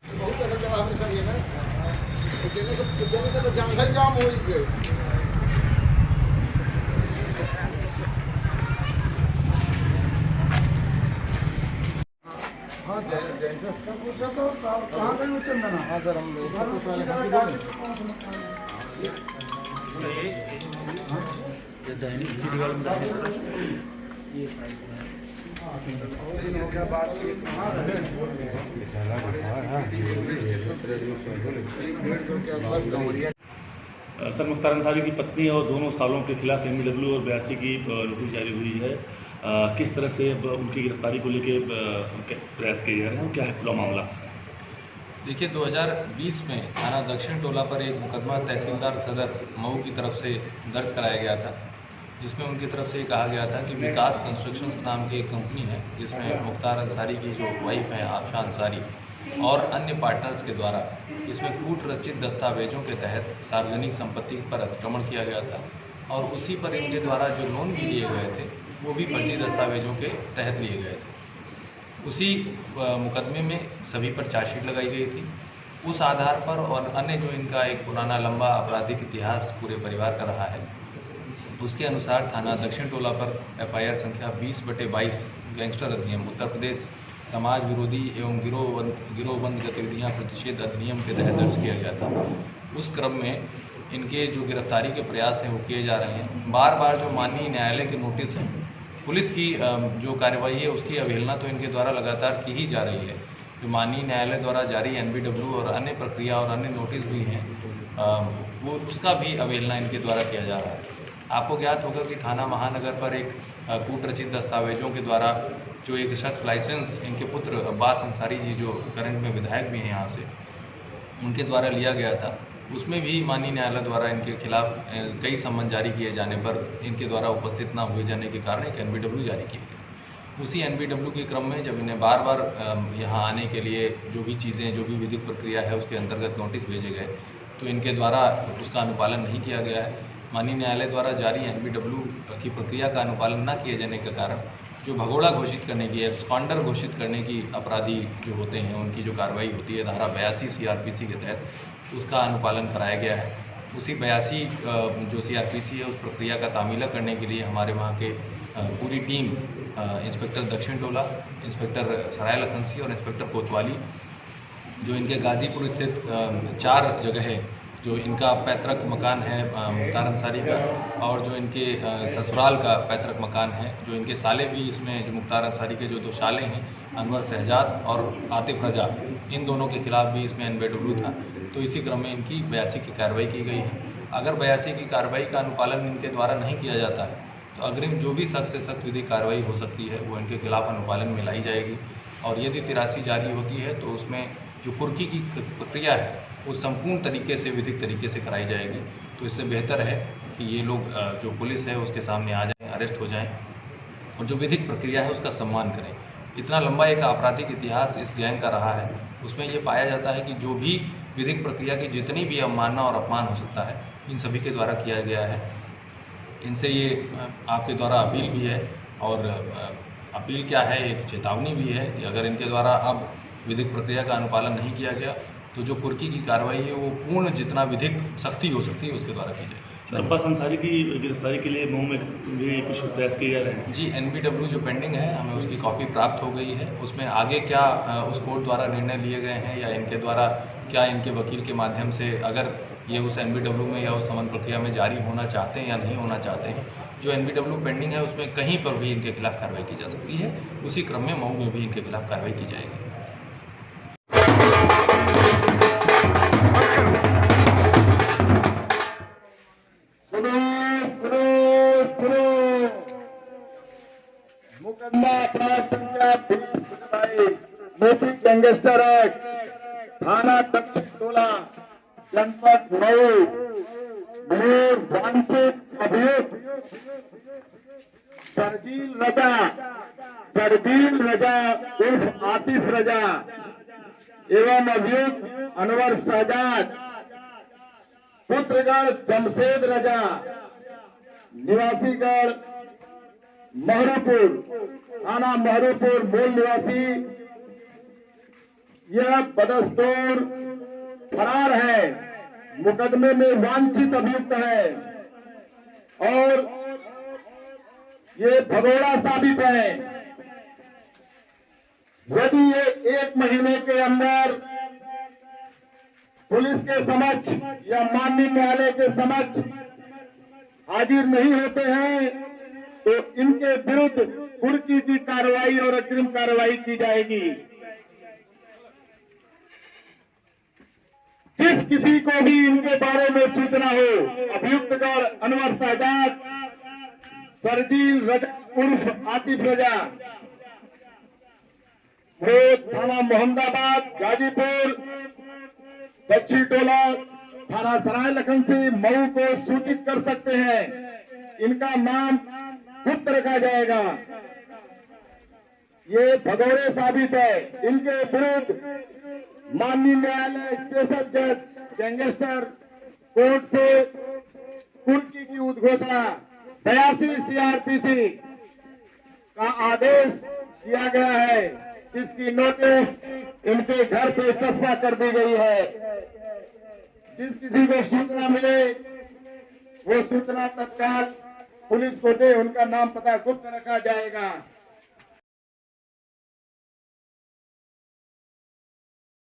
बहुत अच्छा जगह हमने सर ये ना तो जंगल जाम हो गए। हाँ जैन सर पूछा तो कहाँ गए चंदना? हाँ सर हम सर मुख्तार अंसारी की पत्नी और दोनों सालों के खिलाफ MBW और 82 की नोटिस जारी हुई है। किस तरह से उनकी गिरफ्तारी को लेकर प्रयास किए जा रहे हैं, क्या है पूरा मामला? देखिए 2020 में थाना दक्षिण टोला पर एक मुकदमा तहसीलदार सदर मऊ की तरफ से दर्ज कराया गया था, जिसमें उनकी तरफ से ये कहा गया था कि विकास कंस्ट्रक्शंस नाम की एक कंपनी है जिसमें मुख्तार अंसारी की जो वाइफ हैं आबशा अंसारी और अन्य पार्टनर्स के द्वारा इसमें कूट रचित दस्तावेजों के तहत सार्वजनिक संपत्ति पर अतिक्रमण किया गया था और उसी पर इनके द्वारा जो लोन भी लिए गए थे वो भी फर्जी दस्तावेजों के तहत लिए गए थे। उसी मुकदमे में सभी पर चार्जशीट लगाई गई थी। उस आधार पर और अन्य जो इनका एक पुराना लंबा आपराधिक इतिहास पूरे परिवार का रहा है, उसके अनुसार थाना दक्षिण टोला पर FIR संख्या 20/22 गैंगस्टर अधिनियम उत्तर प्रदेश समाज विरोधी एवं गिरोहबंद गतिविधियाँ प्रतिषेध अधिनियम के तहत दर्ज किया गया था। उस क्रम में इनके जो गिरफ्तारी के प्रयास हैं वो किए जा रहे हैं। बार बार जो माननीय न्यायालय के नोटिस हैं, पुलिस की जो कार्रवाई है उसकी अवहेलना तो इनके द्वारा लगातार की ही जा रही है। जो माननीय न्यायालय द्वारा जारी NBW और अन्य प्रक्रिया और अन्य नोटिस भी हैं वो उसका भी अवहेलना इनके द्वारा किया जा रहा है। आपको ज्ञात होगा कि थाना महानगर पर एक कूट रचित दस्तावेजों के द्वारा जो एक शख्स लाइसेंस इनके पुत्र अब्बास अंसारी जी जो करंट में विधायक भी हैं यहाँ से, उनके द्वारा लिया गया था। उसमें भी माननीय न्यायालय द्वारा इनके खिलाफ कई सम्मन जारी किए जाने पर इनके द्वारा उपस्थित न हुए जाने के कारण एक NBW जारी किया गया। उसी NBW के क्रम में जब इन्हें बार बार यहाँ आने के लिए जो भी चीज़ें जो भी विधिक प्रक्रिया है उसके अंतर्गत नोटिस भेजे गए तो इनके द्वारा उसका अनुपालन नहीं किया गया है। माननीय न्यायालय द्वारा जारी NBW की प्रक्रिया का अनुपालन न किए जाने के कारण जो भगोड़ा घोषित करने की एब्सकॉन्डर घोषित करने की अपराधी जो होते हैं उनकी जो कार्रवाई होती है धारा 82 CRPC के तहत उसका अनुपालन कराया गया है। उसी 82 जो CRPC है उस प्रक्रिया का तामीला करने के लिए हमारे वहाँ के पूरी टीम इंस्पेक्टर दक्षिण टोला, इंस्पेक्टर सराय लखनसी और इंस्पेक्टर कोतवाली जो इनके गाज़ीपुर स्थित 4 जगह है जो इनका पैतृक मकान है मुख्तार अंसारी का और जो इनके ससुराल का पैतृक मकान है, जो इनके साले भी इसमें जो मुख्तार अंसारी के जो 2 साले हैं अनवर शहजाद और आतिफ रजा, इन दोनों के खिलाफ भी इसमें NBW था। तो इसी क्रम में इनकी 82 की कार्रवाई की गई है। अगर 82 की कार्रवाई का अनुपालन इनके द्वारा नहीं किया जाता है तो अग्रिम जो भी सख्त से सख्त विधिक कार्रवाई हो सकती है वो इनके खिलाफ अनुपालन में लाई जाएगी और यदि 83 जारी होती है तो उसमें जो कुर्की की प्रक्रिया है वो संपूर्ण तरीके से विधिक तरीके से कराई जाएगी। तो इससे बेहतर है कि ये लोग जो पुलिस है उसके सामने आ जाएं, अरेस्ट हो जाएं और जो विधिक प्रक्रिया है उसका सम्मान करें। इतना लंबा एक आपराधिक इतिहास इस गैंग का रहा है, उसमें ये पाया जाता है कि जो भी विधिक प्रक्रिया की जितनी भी अवमानना और अपमान हो सकता है इन सभी के द्वारा किया गया है। इनसे ये आपके द्वारा अपील भी है और अपील क्या है, एक चेतावनी भी है कि अगर इनके द्वारा अब विधिक प्रक्रिया का अनुपालन नहीं किया गया तो जो कुर्की की कार्रवाई है वो पूर्ण जितना विधिक सख्ती हो सकती है उसके द्वारा की जाए। अब्बास अंसारी की गिरफ्तारी के लिए मऊ में भी कुछ प्रयास किए जा रहे हैं? जी, NBW जो पेंडिंग है हमें उसकी कॉपी प्राप्त हो गई है। उसमें आगे क्या उस कोर्ट द्वारा निर्णय लिए गए हैं या इनके द्वारा क्या इनके वकील के माध्यम से अगर ये उस NBW में या उस समन प्रक्रिया में जारी होना चाहते हैं या नहीं होना चाहते हैं, जो NBW पेंडिंग है उसमें कहीं पर भी इनके खिलाफ कार्रवाई की जा सकती है। उसी क्रम में मऊ में भी इनके खिलाफ कार्रवाई की जाएगी। मुकदमा अपराध संख्या 20/22 मोदी गैंगस्टर एक्ट थाना दक्षिण टोला जनपद मऊ में वांछित अभियुक्त सरजील रजा उर्फ आतिफ रजा एवं अभियुक्त अनवर शहजाद पुत्रगढ़ जमशेद रजा निवासीगढ़ महरूपुर थाना महरूपुर मूल निवासी यह बदस्तूर फरार है, मुकदमे में वांछित अभियुक्त है और ये भगोड़ा साबित है। यदि ये 1 महीने के अंदर पुलिस के समक्ष या माननीय न्यायालय के समक्ष हाजिर नहीं होते हैं तो इनके विरुद्ध कुर्की की कार्रवाई और अग्रिम कार्रवाई की जाएगी। जिस किसी को भी इनके बारे में सूचना हो, अभियुक्त गौर अनवर साजाद, सरजील रजा उर्फ आतिफ रजा, वो थाना मोहम्मदाबाद, गाजीपुर, दक्षिण टोला, थाना सराय लखन से मऊ को सूचित कर सकते हैं। इनका नाम गुप्त रखा जाएगा। ये भगोड़े साबित है। इनके विरुद्ध माननीय न्यायालय स्पेशल जज गैंगस्टर कोर्ट से कुर्की की उद्घोषणा 82 CRPC का आदेश दिया गया है, जिसकी नोटिस इनके घर पे चस्पा कर दी गई है। जिस किसी को सूचना मिले वो सूचना तत्काल पुलिस को दे, उनका नाम पता गुप्त रखा जाएगा।